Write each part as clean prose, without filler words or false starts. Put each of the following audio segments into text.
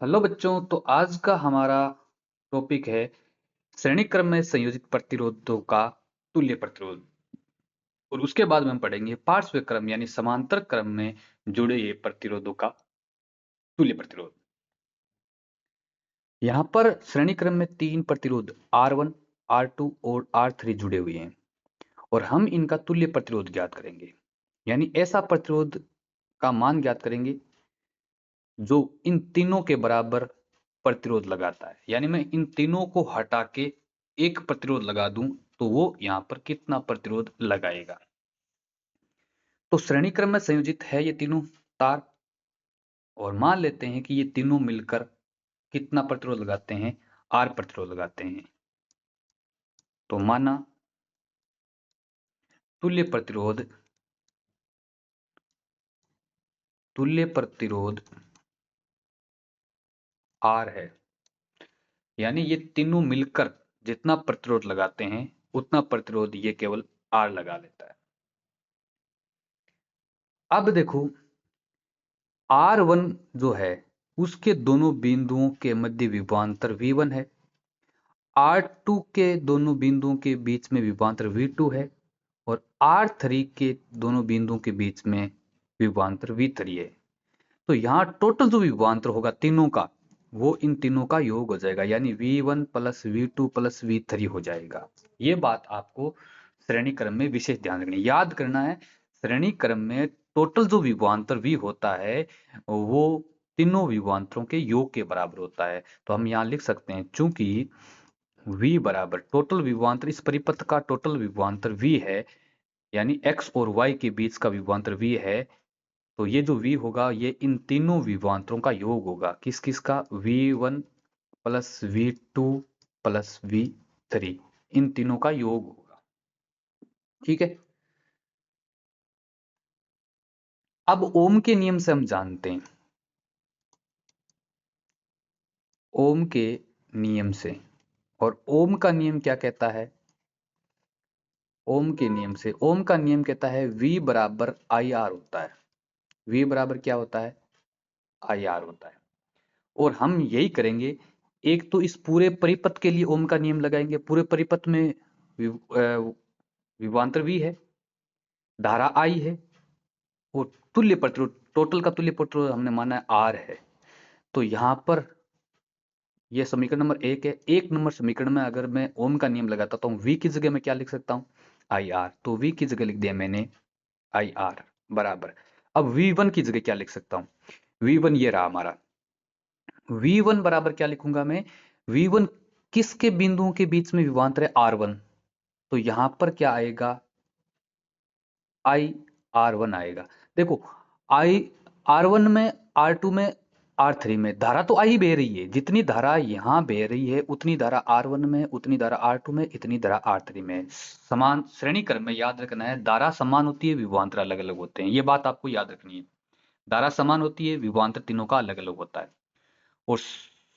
Hello बच्चों, तो आज का हमारा टॉपिक है श्रेणी क्रम में संयोजित प्रतिरोधों का तुल्य प्रतिरोध। और उसके बाद में हम पढ़ेंगे पार्श्व क्रम यानी समांतर क्रम में जुड़े हुए प्रतिरोधों का तुल्य प्रतिरोध। यहाँ पर श्रेणी क्रम में तीन प्रतिरोध R1, R2 और R3 जुड़े हुए हैं और हम इनका तुल्य प्रतिरोध ज्ञात करेंगे, यानी ऐसा प्रतिरोध का मान ज्ञात करेंगे जो इन तीनों के बराबर प्रतिरोध लगाता है। यानी मैं इन तीनों को हटा के एक प्रतिरोध लगा दूं तो वो यहां पर कितना प्रतिरोध लगाएगा। तो श्रेणी क्रम में संयोजित है ये तीनों तार, और मान लेते हैं कि ये तीनों मिलकर कितना प्रतिरोध लगाते हैं, आर प्रतिरोध लगाते हैं। तो माना तुल्य प्रतिरोध आर है, यानी ये तीनों मिलकर जितना प्रतिरोध लगाते हैं उतना प्रतिरोध ये केवल आर लगा लेता है। अब देखो, R1 जो है उसके दोनों बिंदुओं के मध्य विभवांतर V1 है, R2 के दोनों बिंदुओं के बीच में विभवांतर V2 है और R3 के दोनों बिंदुओं के बीच में विभवांतर V3 है। तो यहाँ टोटल जो विभवांतर होगा तीनों का, वो इन तीनों का योग हो जाएगा, यानी V1 plus V2 plus V3 हो जाएगा। ये बात आपको श्रेणी क्रम में विशेष ध्यान रखनी, याद करना है। श्रेणी क्रम में टोटल जो विभवांतर V होता है वो तीनों विभवांतरों के योग के बराबर होता है। तो हम यहाँ लिख सकते हैं, चूंकि V बराबर टोटल विभवांतर, इस परिपथ का टोटल विभवांतर V है, यानी x और y के बीच का विभवांतर V है, तो ये जो V होगा ये इन तीनों विभवांतरों का योग होगा। किस किस का? V1 plus V2 plus V3, इन तीनों का योग होगा। ठीक है। अब ओम के नियम से हम जानते हैं, ओम के नियम से, और ओम का नियम क्या कहता है? ओम के नियम से, ओम का नियम कहता है V बराबर आई आर होता है। V बराबर क्या होता है? आई आर होता है। और हम यही करेंगे, एक तो इस पूरे परिपथ के लिए ओम का नियम लगाएंगे। पूरे परिपथ में विभवांतर V है, धारा I है और तुल्य प्रतिरोध, टोटल का तुल्य प्रतिरोध हमने माना है R है। तो यहां पर यह समीकरण नंबर 1 है। 1 नंबर समीकरण में अगर मैं ओम का नियम लगाता हूँ, V की जगह मैं क्या लिख सकता हूँ? I R. तो V की जगह लिख दिया मैंने आई आर बराबर। अब V1 की जगह क्या लिख सकता हूँ? V1 ये रहा हमारा। V1 बराबर क्या लिखूंगा मैं? V1 किसके बिंदुओं के बीच में विभवांतर है? R1। तो यहां पर क्या आएगा? आई R1 आएगा। देखो, आई R1 में, R2 में, R3 में धारा तो आई बह रही है। जितनी धारा यहां बह रही है उतनी धारा R1 में, उतनी धारा R2 में, इतनी धारा R3 में। समान श्रेणी क्रम में याद रखना है, धारा समान होती है, विभवांतर अलग अलग होते हैं। ये बात आपको याद रखनी है। धारा समान होती है, विभवांतर तीनों का अलग अलग होता है। और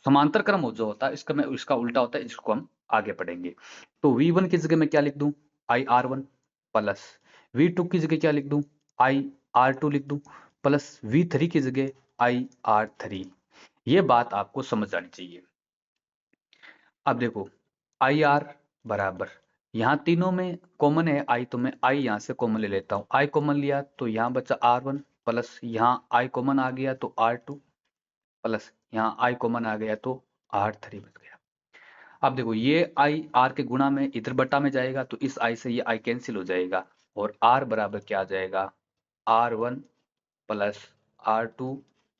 समांतर क्रम जो होता है इसका, मैं इसका उल्टा होता है, इसको हम आगे पढ़ेंगे। तो V1 की जगह मैं क्या लिख दूं? आई R1 प्लस V2 की जगह क्या लिख दूं? आई R2 लिख दूं, प्लस V3 की जगह आई R3। ये बात आपको समझ आनी चाहिए। अब देखो, आई आर बराबर, यहाँ तीनों में कॉमन है आई, तो मैं आई यहाँ से कॉमन ले लेता हूँ। आई कॉमन लिया तो यहाँ बचा R1 प्लस यहाँ आई कॉमन आ गया तो R2 प्लस यहाँ आई कॉमन आ गया तो R3 बच गया। अब देखो, ये आई आर के गुणा में इधर बटा में जाएगा तो इस आई से ये आई कैंसिल हो जाएगा और आर बराबर क्या आ जाएगा? R1 plus R2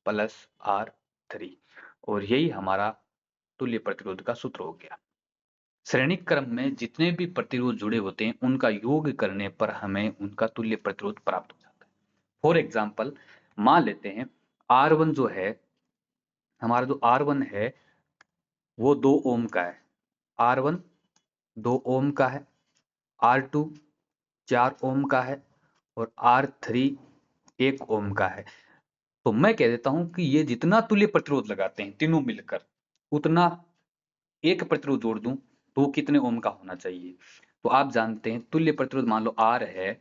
plus R3। और यही हमारा तुल्य प्रतिरोध का सूत्र हो गया। श्रेणी क्रम में जितने भी प्रतिरोध जुड़े होते हैं उनका योग करने पर हमें उनका तुल्य प्रतिरोध प्राप्त हो जाता है। फॉर एग्जाम्पल, मान लेते हैं R1 जो है, हमारा जो R1 है वो 2 ओम का है। R1 2 ओम का है, R2 4 ओम का है और R3 1 ओम का है। तो मैं कह देता हूं कि ये जितना तुल्य प्रतिरोध लगाते हैं तीनों मिलकर, उतना एक प्रतिरोध जोड़ दूं तो वो कितने ओम का होना चाहिए? तो आप जानते हैं तुल्य प्रतिरोध मान लो R है,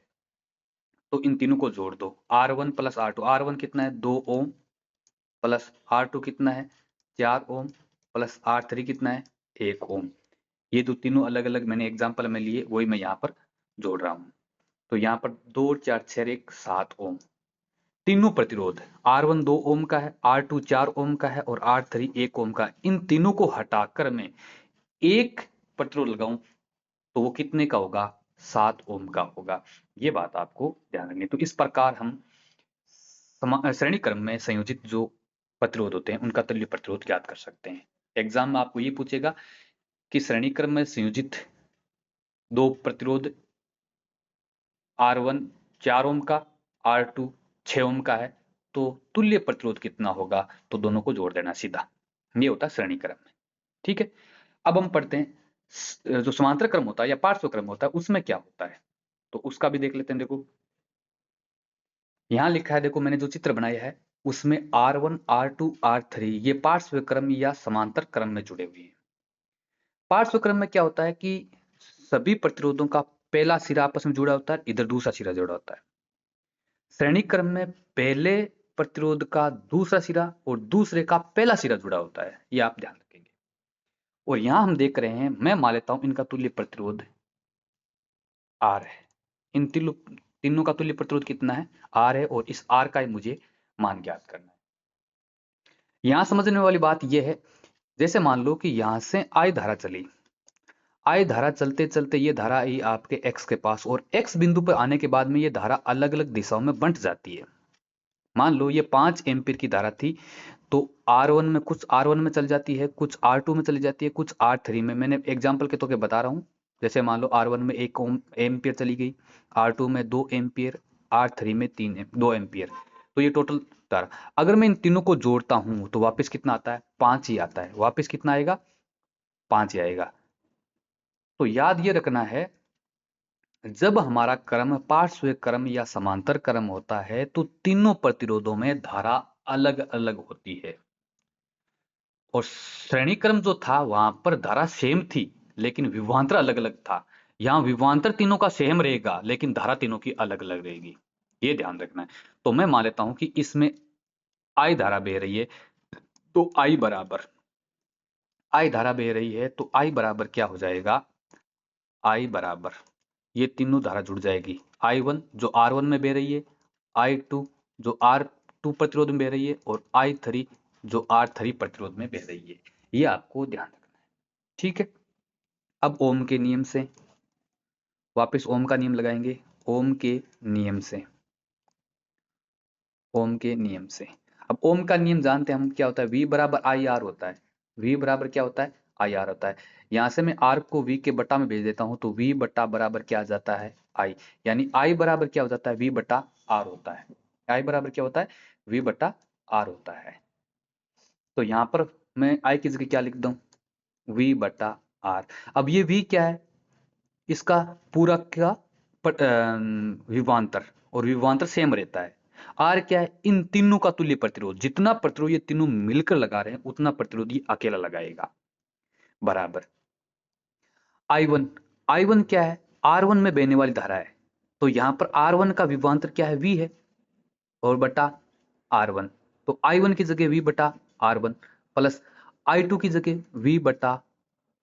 तो इन तीनों को जोड़ दो। R1 प्लस R2, R1 कितना है? 2 ओम, प्लस R2 कितना है? 4 ओम प्लस R3 कितना है 1 ओम। ये तो तीनों अलग अलग मैंने एग्जांपल में लिए, वही मैं यहाँ पर जोड़ रहा हूँ। तो यहाँ पर 2 4 6 1 7 ओम। तीनों प्रतिरोध R1 2 ओम का है, R2 4 ओम का है और R3 1 ओम का। इन तीनों को हटाकर मैं एक प्रतिरोध लगाऊं तो वो कितने का होगा 7 ओम का होगा। ये बात आपको ध्यान रखनी है। तो इस प्रकार हम श्रेणी क्रम में संयोजित जो प्रतिरोध होते हैं उनका तुल्य प्रतिरोध ज्ञात कर सकते हैं। एग्जाम में आपको ये पूछेगा कि श्रेणी क्रम में संयोजित दो प्रतिरोध R1 4 ओम का, R2 6 ओम का है, तो तुल्य प्रतिरोध कितना होगा, तो दोनों को जोड़ देना सीधा। ये होता है श्रेणी क्रम में। ठीक है, अब हम पढ़ते हैं जो समांतर क्रम होता है या पार्श्व क्रम होता है उसमें क्या होता है, तो उसका भी देख लेते हैं। देखो यहां लिखा है, देखो मैंने जो चित्र बनाया है उसमें R1 R2 R3 ये पार्श्व क्रम या समांतर क्रम में जुड़े हुए हैं। पार्श्व क्रम में क्या होता है कि सभी प्रतिरोधों का पहला सिरा आपस में जुड़ा होता है, इधर दूसरा सिरा जुड़ा होता है। श्रेणी क्रम में पहले प्रतिरोध का दूसरा सिरा और दूसरे का पहला सिरा जुड़ा होता है, ये आप ध्यान रखेंगे। और यहां हम देख रहे हैं, मैं मान लेता हूं इनका तुल्य प्रतिरोध R है। इन तीनों का तुल्य प्रतिरोध कितना है R है, और इस R का ही मुझे मान ज्ञात करना है। यहां समझने वाली बात यह है, जैसे मान लो कि यहां से I धारा चली, I धारा चलते चलते ये धारा आई आपके X के पास, और X बिंदु पर आने के बाद में ये धारा अलग अलग दिशाओं में बंट जाती है। मान लो ये 5 एम्पीयर की धारा थी, तो R1 में कुछ R1 में चल जाती है, कुछ R2 में चली जाती है, कुछ R3 में। मैंने एग्जांपल के तौर पे बता रहा हूँ। जैसे मान लो R1 में 1 एम्पीयर चली गई, R2 में 2 एम्पीयर, R3 में 2 एम्पीयर। तो ये टोटल धारा, अगर मैं इन तीनों को जोड़ता हूं तो वापस कितना आता है 5 ही आता है। वापस कितना आएगा 5 ही आएगा। तो याद ये रखना है, जब हमारा क्रम पार्श्व क्रम या समांतर क्रम होता है तो तीनों प्रतिरोधों में धारा अलग अलग होती है। और श्रेणी क्रम जो था वहां पर धारा सेम थी लेकिन विभवांतर अलग अलग था। यहां विभवांतर तीनों का सेम रहेगा लेकिन धारा तीनों की अलग अलग रहेगी, ये ध्यान रखना है। तो मैं मान लेता हूं कि इसमें आई धारा बह रही है, तो आई धारा बह रही है तो आई बराबर क्या हो जाएगा, आई बराबर ये तीनों धारा जुड़ जाएगी। I1 जो R1 में बह रही है, I2 जो R2 प्रतिरोध में बह रही है, और I3 जो R3 प्रतिरोध में बह रही है। ये आपको ध्यान रखना है। ठीक है, अब ओम के नियम से वापस ओम का नियम लगाएंगे। ओम के नियम से, ओम के नियम से, अब ओम का नियम जानते हैं हम, क्या होता है V बराबर IR होता है। V बराबर क्या होता है IR होता है। यहां से मैं R को V के बटा में भेज देता हूं तो V बटा बराबर क्या आ जाता है I, यानी I बराबर क्या हो जाता है V बटा R होता है। I बराबर क्या होता है V बटा R होता है। तो यहां पर मैं I की जगह क्या लिख दूं V बटा R। अब ये V क्या है, इसका पूरक का विभवांतर, और विभवांतर सेम रहता है। आर क्या है, इन तीनों का तुल्य प्रतिरोध। जितना प्रतिरोध ये तीनों मिलकर लगा रहे हैं उतना प्रतिरोध ये अकेला लगाएगा, बराबर I1। I1 क्या है, R1 में बहने वाली धारा है, तो यहां पर R1 का विभवांतर क्या है V है, और बटा R1। तो I1 की जगह V बटा R1 प्लस I2 की जगह V बटा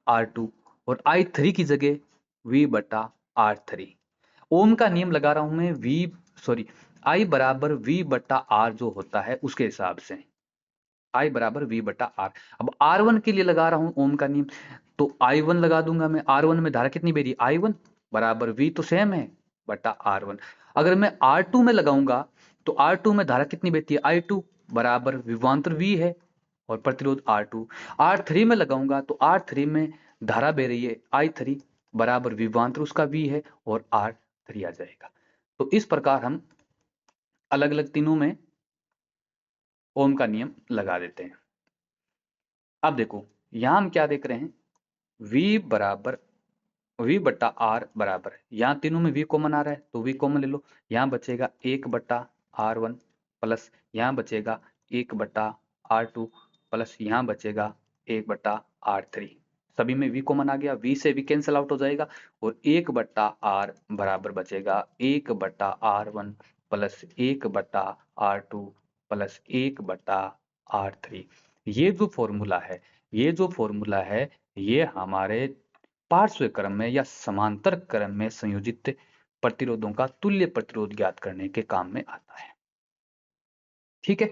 R2 और I3 की जगह V बटा R3। ओम का नियम लगा रहा हूं मैं I बराबर V बटा R जो होता है उसके हिसाब से, I बराबर V बटा R। अब R1 के लिए लगा रहा हूं ओम का नियम, तो I1 लगा दूंगा मैं। R1 में धारा कितनी बह रही है I1 बराबर V तो सेम है बटा R1। अगर मैं R2 में लगाऊंगा तो R2 में धारा कितनी बहती है I2 बराबर विभवांतर V है और प्रतिरोध R2। R3 में लगाऊंगा तो R3 में धारा बह रही है I3 बराबर विभवांतर उसका V है और R3 आ जाएगा। तो इस प्रकार हम अलग अलग तीनों में ओम का नियम लगा देते हैं। अब देखो यहां हम क्या देख रहे हैं, V बटा R बराबर, यहां तीनों में V कॉमन आ रहा है तो V कॉमन ले लो। यहां बचेगा 1 बटा R1 प्लस यहां बचेगा 1 बटा R2 प्लस यहां बचेगा 1 बटा R3। सभी में V कॉमन आ गया, V से V कैंसिल आउट हो जाएगा और 1 बटा R बराबर बचेगा 1 बटा R1 प्लस 1 बटा R2 प्लस 1 बटा R3। ये जो फॉर्मूला है ये हमारे पार्श्व क्रम में या समांतर क्रम में संयोजित प्रतिरोधों का तुल्य प्रतिरोध ज्ञात करने के काम में आता है। ठीक है,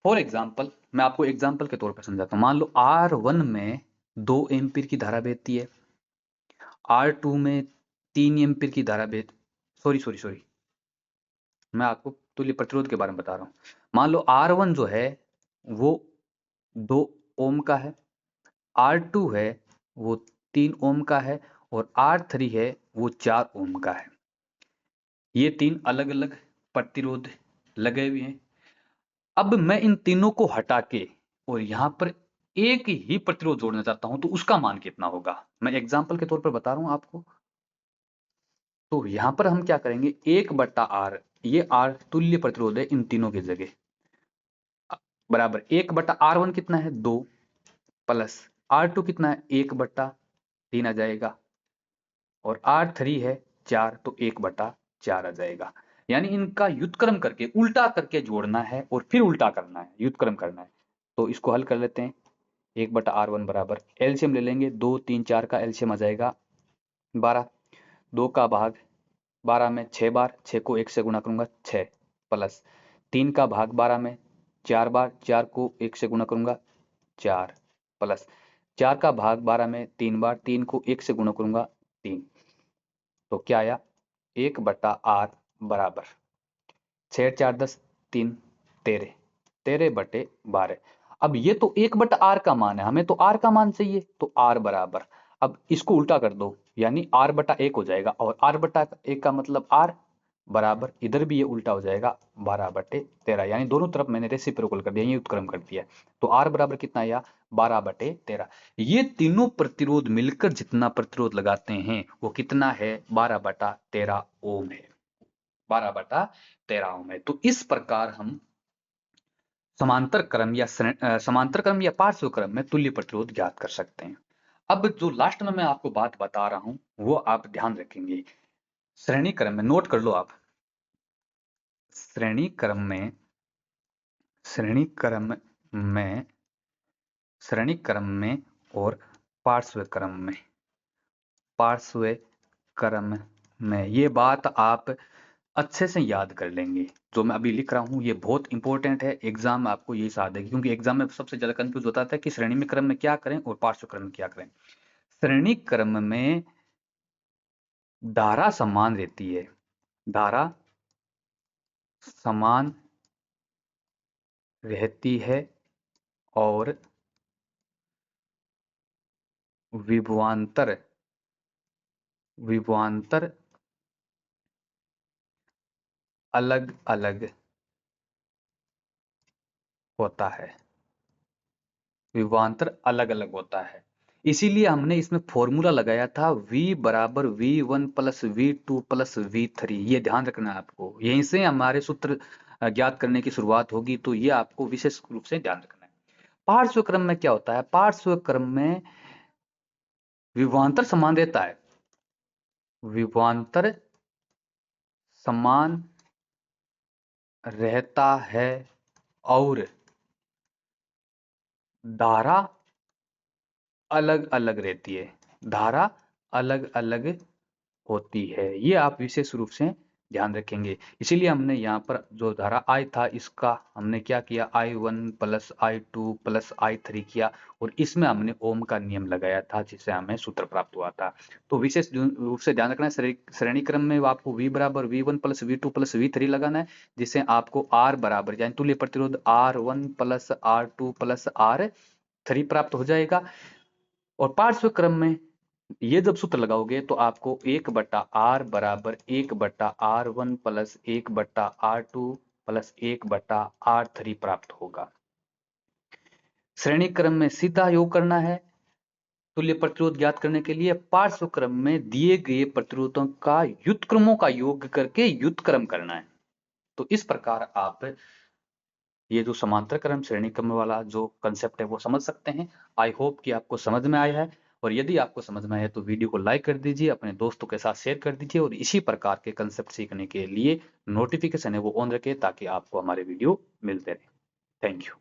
फॉर एग्जाम्पल मैं आपको एग्जाम्पल के तौर पर समझाता हूं। मान लो R1 में 2 एम्पीयर की धारा बहती है, R2 में 3 एम्पीयर की धारा बह सॉरी मैं आपको तुल्य प्रतिरोध के बारे में बता रहा हूं। मान लो R1 जो है वो 2 ओम का है, R2 है वो 3 ओम का है और R3 है वो 4 ओम का है। ये 3 अलग अलग प्रतिरोध लगे हुए हैं। अब मैं इन तीनों को हटा के और यहां पर एक ही प्रतिरोध जोड़ना चाहता हूं, तो उसका मान कितना होगा? मैं एग्जाम्पल के तौर पर बता रहा हूं आपको। तो यहां पर हम क्या करेंगे, 1/R, ये R तुल्य प्रतिरोध है इन तीनों की जगह, बराबर 1/R1 कितना है 2 प्लस R2 कितना है 1/3 आ जाएगा और R3 है 4, तो 1/4 आ जाएगा। यानी इनका व्युत्क्रम करके उल्टा करके जोड़ना है और फिर उल्टा करना है, व्युत्क्रम करना है। तो इसको हल कर लेते हैं। 1/R1 बराबर एलसीएम ले लेंगे, 2 3 4 का एलसीएम आ जाएगा 12, 2 का भाग 12 में 6 बार, 6 को 1 से गुणा करूंगा 6 प्लस 3 का भाग 12 में 4 बार, 4 को 1 से गुणा करूंगा 4 प्लस 4 का भाग 12 में 3 बार, 3 को 1 से गुणा करूंगा 3। तो क्या आया 1/R बराबर 6 4 10 3 13, 13/12। अब ये तो 1/R का मान है, हमें तो R का मान चाहिए, तो R बराबर, अब इसको उल्टा कर दो यानी R/1 हो जाएगा और R/1 का मतलब R बराबर, इधर भी ये उल्टा हो जाएगा 12/13, यानी दोनों तरफ मैंने रेसिप्रोकल कर दिया, ये उत्क्रम कर दिया। तो R बराबर कितना आया 12/13। ये तीनों प्रतिरोध मिलकर जितना प्रतिरोध लगाते हैं वो कितना है 12/13 ओम है, 12/13 ओम है। तो इस प्रकार हम समांतर क्रम या पार्श्व क्रम में तुल्य प्रतिरोध ज्ञात कर सकते हैं। अब जो लास्ट में मैं आपको बात बता रहा हूं वो आप ध्यान रखेंगे। श्रेणी क्रम में, नोट कर लो आप, श्रेणी क्रम में और पार्श्व क्रम में ये बात आप अच्छे से याद कर लेंगे। जो मैं अभी लिख रहा हूं ये बहुत इंपॉर्टेंट है, एग्जाम में आपको ये याद है, क्योंकि एग्जाम में सबसे ज्यादा कंफ्यूज होता था कि श्रेणी में क्रम में क्या करें और पार्श्व क्रम में क्या करें। श्रेणी क्रम में धारा समान रहती है, धारा समान रहती है और विभवांतर अलग अलग होता है, विभवांतर अलग अलग होता है। इसीलिए हमने इसमें फॉर्मूला लगाया था V बराबर V1 plus V2 plus V3। ये ध्यान रखना है आपको, यहीं से हमारे सूत्र ज्ञात करने की शुरुआत होगी, तो ये आपको विशेष रूप से ध्यान रखना है। पार्श्व क्रम में क्या होता है, पार्श्व क्रम में विभवांतर समान रहता है, विभवांतर समान रहता है और धारा अलग अलग रहती है, धारा अलग अलग होती है। ये आप विशेष रूप से ध्यान रखेंगे। इसीलिए हमने यहाँ पर जो धारा I था इसका हमने क्या किया, I1 plus I2 plus I3 किया और इसमें हमने ओम का नियम लगाया था जिससे हमें सूत्र प्राप्त हुआ था। तो विशेष रूप से ध्यान रखना है, श्रेणी क्रम में आपको V बराबर V1 plus V2 plus V3 लगाना है, जिससे आपको R बराबर यानी तुल्य प्रतिरोध R1 plus R2 plus R3 प्राप्त हो जाएगा। और पार्श्व क्रम में ये जब सूत्र लगाओगे तो आपको 1/R बराबर 1/R1 plus 1/R2 plus 1/R3 प्राप्त होगा। श्रेणी क्रम में सीधा योग करना है तुल्य प्रतिरोध ज्ञात करने के लिए, पार्श्व क्रम में दिए गए प्रतिरोधों का व्युत्क्रमों का योग करके व्युत्क्रम करना है। तो इस प्रकार आप ये जो समांतर क्रम श्रेणी क्रम वाला जो कंसेप्ट है वो समझ सकते हैं। आई होप कि आपको समझ में आया है, और यदि आपको समझ में आया तो वीडियो को लाइक कर दीजिए, अपने दोस्तों के साथ शेयर कर दीजिए और इसी प्रकार के कंसेप्ट सीखने के लिए नोटिफिकेशन है वो ऑन रखें ताकि आपको हमारे वीडियो मिलते रहे। Thank you.